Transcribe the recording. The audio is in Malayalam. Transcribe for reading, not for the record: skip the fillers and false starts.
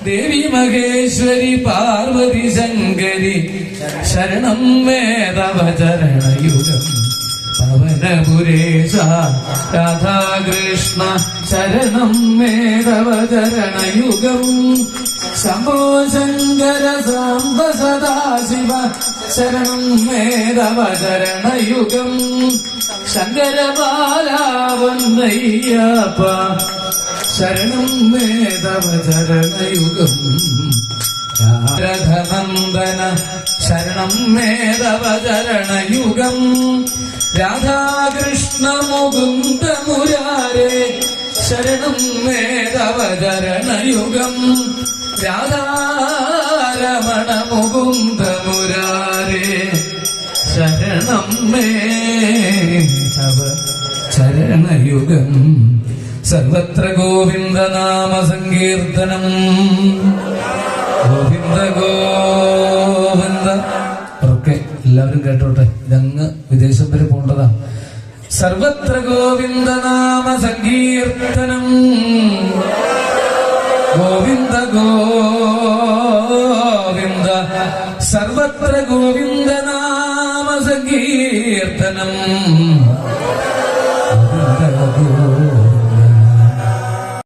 ദേവി മഹേശ്വരി പാർവതി ശങ്കരി ശരണം മേ തവ ചരണയുഗം. പവനപുരേശ രാധാകൃഷ്ണ ശരണം മേ തവ ചരണയുഗം. ശംഭോ ശങ്കര സാംബ സദാശിവ ശരണം മേ തവ ചരണയുഗം. ശങ്കരബാലാവന്നയ്യപ്പ ശരണം മേ തവ ചരണയുഗം. രാധനന്ദന ശരണം മേ തവ ചരണയുഗം. രാധാകൃഷ്ണ മുകുന്ദ മുരാരേ ശരണം മേ തവ ചരണയുഗം. രാധാരമണ മുകുന്ദ മുരാരേ ശരണം മേ തവ ചരണയുഗം. സർവത്ര ഗോവിന്ദനാമ സങ്കീർത്തനം. ഗോവിന്ദ ഗോവിന്ദ. ഓക്കെ, എല്ലാവരും കേട്ടോട്ടെ, ഇതങ്ങ് വിദേശം വരെ പോണ്ടതാ. സർവത്ര ഗോവിന്ദനാമ സങ്കീർത്തനം. ഗോവിന്ദ ഗോവിന്ദ. സർവത്ര ഗോവിന്ദനാമ സങ്കീർത്തനം.